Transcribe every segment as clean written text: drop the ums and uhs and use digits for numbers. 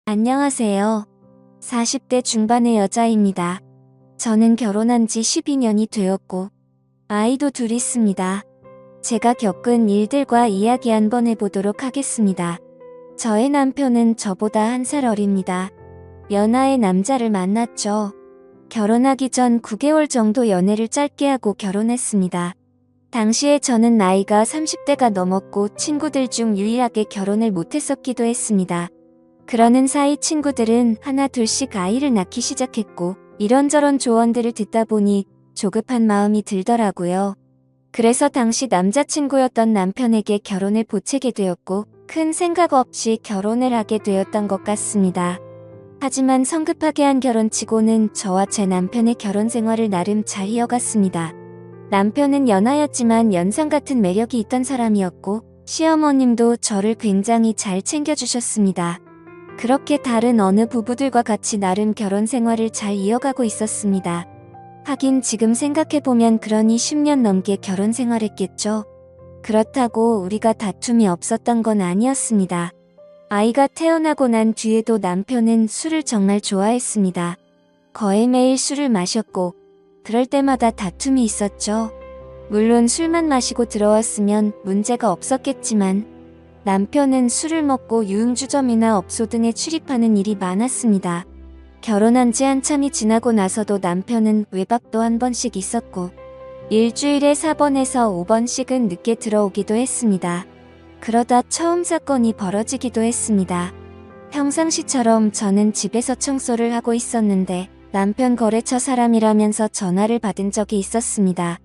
안녕하세요. 40대 중반의 여자입니다. 저는 결혼한 지 12년이 되었고, 아이도 둘 있습니다. 제가 겪은 일들과 이야기 한번 해보도록 하겠습니다. 저의 남편은 저보다 1살 어립니다. 연하의 남자를 만났죠. 결혼하기 전 9개월 정도 연애를 짧게 하고 결혼했습니다. 당시에 저는 나이가 30대가 넘었고 친구들 중 유일하게 결혼을 못했었기도 했습니다. 그러는 사이 친구들은 하나 둘씩 아이를 낳기 시작했고 이런저런 조언들을 듣다 보니 조급한 마음이 들더라고요. 그래서 당시 남자친구였던 남편에게 결혼을 보채게 되었고 큰 생각 없이 결혼을 하게 되었던 것 같습니다. 하지만 성급하게 한 결혼치고는 저와 제 남편의 결혼 생활을 나름 잘 이어갔습니다. 남편은 연하였지만 연상 같은 매력이 있던 사람이었고 시어머님도 저를 굉장히 잘 챙겨주셨습니다. 그렇게 다른 어느 부부들과 같이 나름 결혼 생활을 잘 이어가고 있었습니다. 하긴 지금 생각해보면 그러니 10년 넘게 결혼 생활했겠죠. 그렇다고 우리가 다툼이 없었던 건 아니었습니다. 아이가 태어나고 난 뒤에도 남편은 술을 정말 좋아했습니다. 거의 매일 술을 마셨고 그럴 때마다 다툼이 있었죠. 물론 술만 마시고 들어왔으면 문제가 없었겠지만 남편은 술을 먹고 유흥주점이나 업소 등에 출입하는 일이 많았습니다. 결혼한 지 한참이 지나고 나서도 남편은 외박도 한 번씩 있었고 일주일에 4번에서 5번씩은 늦게 들어오기도 했습니다. 그러다 처음 사건이 벌어지기도 했습니다. 평상시처럼 저는 집에서 청소를 하고 있었는데 남편 거래처 사람이라면서 전화를 받은 적이 있었습니다.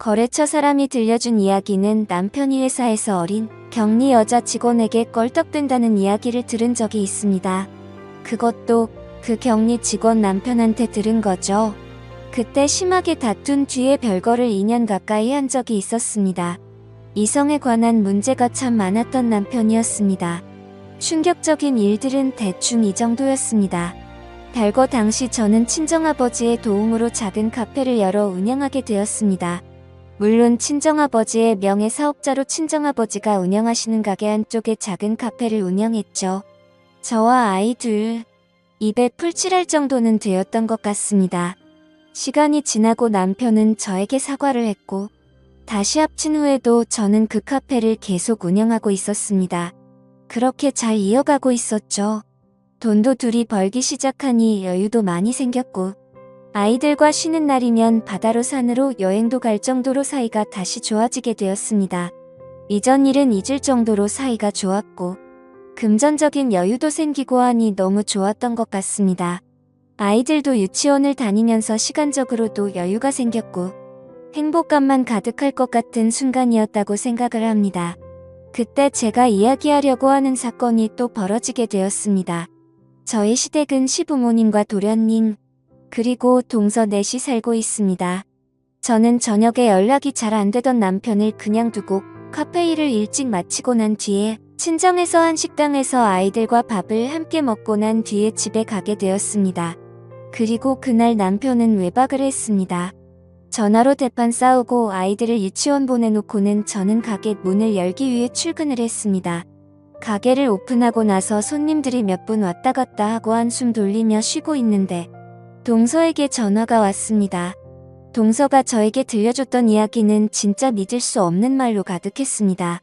거래처 사람이 들려준 이야기는 남편이 회사에서 어린 격리 여자 직원에게 껄떡댄다는 이야기를 들은 적이 있습니다. 그것도 그 격리 직원 남편한테 들은 거죠. 그때 심하게 다툰 뒤에 별거를 2년 가까이 한 적이 있었습니다. 이성에 관한 문제가 참 많았던 남편이었습니다. 충격적인 일들은 대충 이 정도였습니다. 별거 당시 저는 친정아버지의 도움으로 작은 카페를 열어 운영하게 되었습니다. 물론 친정아버지의 명예사업자로 친정아버지가 운영하시는 가게 한쪽에 작은 카페를 운영했죠. 저와 아이 둘, 입에 풀칠할 정도는 되었던 것 같습니다. 시간이 지나고 남편은 저에게 사과를 했고 다시 합친 후에도 저는 그 카페를 계속 운영하고 있었습니다. 그렇게 잘 이어가고 있었죠. 돈도 둘이 벌기 시작하니 여유도 많이 생겼고 아이들과 쉬는 날이면 바다로 산으로 여행도 갈 정도로 사이가 다시 좋아지게 되었습니다. 이전 일은 잊을 정도로 사이가 좋았고 금전적인 여유도 생기고 하니 너무 좋았던 것 같습니다. 아이들도 유치원을 다니면서 시간적으로도 여유가 생겼고 행복감만 가득할 것 같은 순간이었다고 생각을 합니다. 그때 제가 이야기하려고 하는 사건이 또 벌어지게 되었습니다. 저희 시댁은 시부모님과 도련님, 그리고 동서 넷이 살고 있습니다. 저는 저녁에 연락이 잘 안 되던 남편을 그냥 두고 카페 일을 일찍 마치고 난 뒤에 친정에서 한 식당에서 아이들과 밥을 함께 먹고 난 뒤에 집에 가게 되었습니다. 그리고 그날 남편은 외박을 했습니다. 전화로 대판 싸우고 아이들을 유치원 보내놓고는 저는 가게 문을 열기 위해 출근을 했습니다. 가게를 오픈하고 나서 손님들이 몇 분 왔다 갔다 하고 한숨 돌리며 쉬고 있는데 동서에게 전화가 왔습니다. 동서가 저에게 들려줬던 이야기는 진짜 믿을 수 없는 말로 가득했습니다.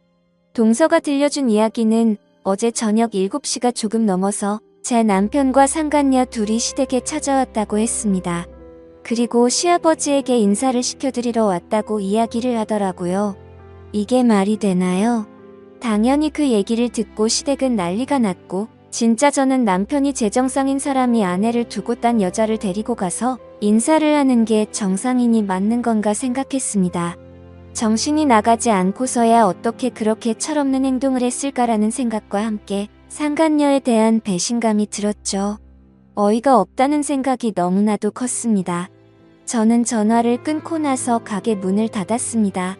동서가 들려준 이야기는 어제 저녁 7시가 조금 넘어서 제 남편과 상간녀 둘이 시댁에 찾아왔다고 했습니다. 그리고 시아버지에게 인사를 시켜드리러 왔다고 이야기를 하더라고요. 이게 말이 되나요? 당연히 그 얘기를 듣고 시댁은 난리가 났고 진짜 저는 남편이 제정상인 사람이 아내를 두고 딴 여자를 데리고 가서 인사를 하는 게 정상인이 맞는 건가 생각했습니다. 정신이 나가지 않고서야 어떻게 그렇게 철없는 행동을 했을까라는 생각과 함께 상간녀에 대한 배신감이 들었죠. 어이가 없다는 생각이 너무나도 컸습니다. 저는 전화를 끊고 나서 가게 문을 닫았습니다.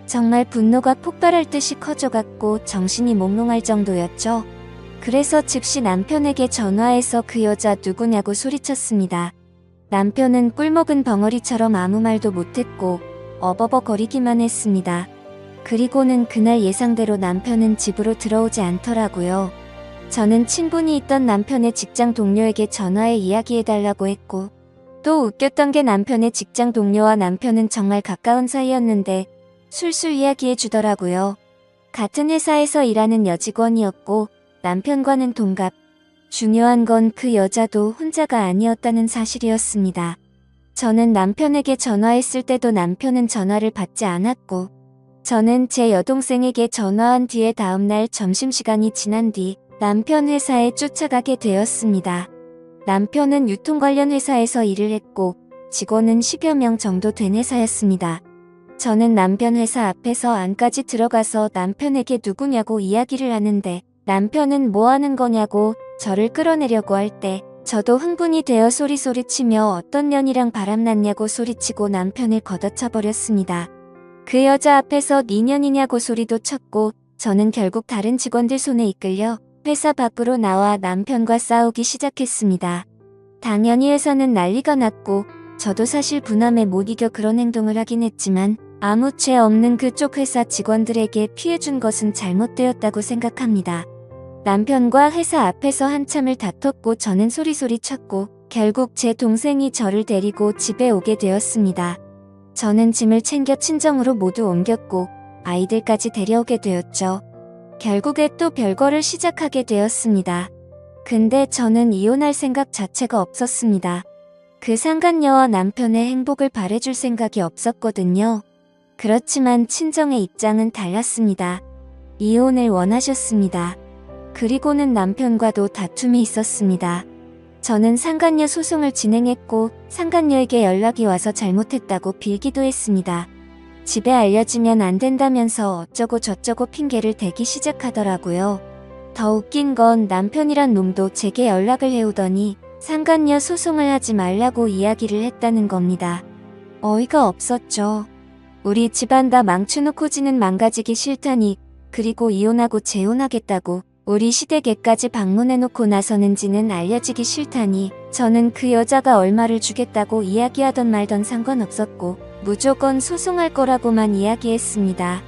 정말 분노가 폭발할 듯이 커져갔고 정신이 몽롱할 정도였죠. 그래서 즉시 남편에게 전화해서 그 여자 누구냐고 소리쳤습니다. 남편은 꿀먹은 벙어리처럼 아무 말도 못했고 어버버거리기만 했습니다. 그리고는 그날 예상대로 남편은 집으로 들어오지 않더라고요. 저는 친분이 있던 남편의 직장 동료에게 전화해 이야기해달라고 했고, 또 웃겼던 게 남편의 직장 동료와 남편은 정말 가까운 사이였는데 술술 이야기해 주더라고요. 같은 회사에서 일하는 여직원이었고 남편과는 동갑. 중요한 건 그 여자도 혼자가 아니었다는 사실이었습니다. 저는 남편에게 전화했을 때도 남편은 전화를 받지 않았고, 저는 제 여동생에게 전화한 뒤에 다음날 점심시간이 지난 뒤 남편 회사에 쫓아가게 되었습니다. 남편은 유통 관련 회사에서 일을 했고 직원은 10여 명 정도 된 회사였습니다. 저는 남편 회사 앞에서 안까지 들어가서 남편에게 누구냐고 이야기를 하는데 남편은 뭐 하는 거냐고 저를 끌어내려고 할 때 저도 흥분이 되어 소리치며 어떤 년이랑 바람났냐고 소리치고 남편을 걷어차버렸습니다. 그 여자 앞에서 네 년이냐고 소리도 쳤고 저는 결국 다른 직원들 손에 이끌려 회사 밖으로 나와 남편과 싸우기 시작했습니다. 당연히 회사는 난리가 났고 저도 사실 분함에 못 이겨 그런 행동을 하긴 했지만 아무 죄 없는 그쪽 회사 직원들에게 피해준 것은 잘못되었다고 생각합니다. 남편과 회사 앞에서 한참을 다퉜고 저는 소리소리 쳤고 결국 제 동생이 저를 데리고 집에 오게 되었습니다. 저는 짐을 챙겨 친정으로 모두 옮겼고 아이들까지 데려오게 되었죠. 결국에 또 별거를 시작하게 되었습니다. 근데 저는 이혼할 생각 자체가 없었습니다. 그 상간녀와 남편의 행복을 바래줄 생각이 없었거든요. 그렇지만 친정의 입장은 달랐습니다. 이혼을 원하셨습니다. 그리고는 남편과도 다툼이 있었습니다. 저는 상간녀 소송을 진행했고 상간녀에게 연락이 와서 잘못했다고 빌기도 했습니다. 집에 알려지면 안 된다면서 어쩌고 저쩌고 핑계를 대기 시작하더라고요. 더 웃긴 건 남편이란 놈도 제게 연락을 해오더니 상간녀 소송을 하지 말라고 이야기를 했다는 겁니다. 어이가 없었죠. 우리 집안 다 망쳐놓고 지는 망가지기 싫다니, 그리고 이혼하고 재혼하겠다고 우리 시댁에까지 방문해놓고 나서는지는 알려지기 싫다니, 저는 그 여자가 얼마를 주겠다고 이야기하던 말던 상관없었고 무조건 소송할 거라고만 이야기했습니다.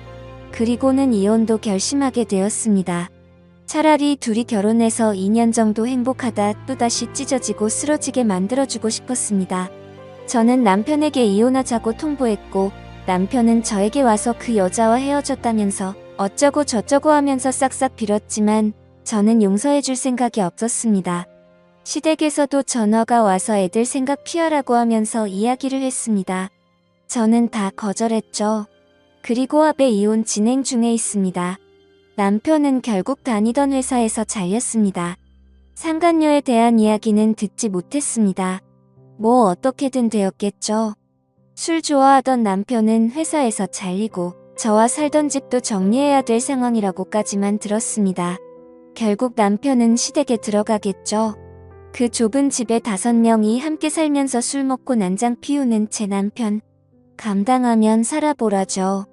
그리고는 이혼도 결심하게 되었습니다. 차라리 둘이 결혼해서 2년 정도 행복하다 또다시 찢어지고 쓰러지게 만들어주고 싶었습니다. 저는 남편에게 이혼하자고 통보했고 남편은 저에게 와서 그 여자와 헤어졌다면서 어쩌고 저쩌고 하면서 싹싹 빌었지만 저는 용서해줄 생각이 없었습니다. 시댁에서도 전화가 와서 애들 생각 피하라고 하면서 이야기를 했습니다. 저는 다 거절했죠. 그리고 합의 이혼 진행 중에 있습니다. 남편은 결국 다니던 회사에서 잘렸습니다. 상간녀에 대한 이야기는 듣지 못했습니다. 뭐 어떻게든 되었겠죠. 술 좋아하던 남편은 회사에서 잘리고 저와 살던 집도 정리해야 될 상황이라고까지만 들었습니다. 결국 남편은 시댁에 들어가겠죠. 그 좁은 집에 5명이 함께 살면서 술 먹고 난장 피우는 제 남편. 감당하면 살아보라죠.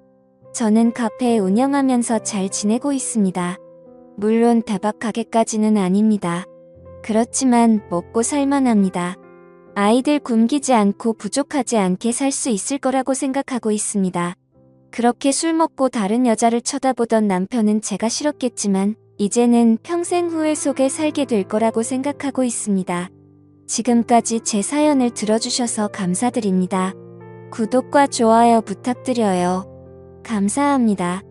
저는 카페 운영하면서 잘 지내고 있습니다. 물론 다박 가게까지는 아닙니다. 그렇지만 먹고 살만합니다. 아이들 굶기지 않고 부족하지 않게 살 수 있을 거라고 생각하고 있습니다. 그렇게 술 먹고 다른 여자를 쳐다보던 남편은 제가 싫었겠지만 이제는 평생 후회 속에 살게 될 거라고 생각하고 있습니다. 지금까지 제 사연을 들어주셔서 감사드립니다. 구독과 좋아요 부탁드려요. 감사합니다.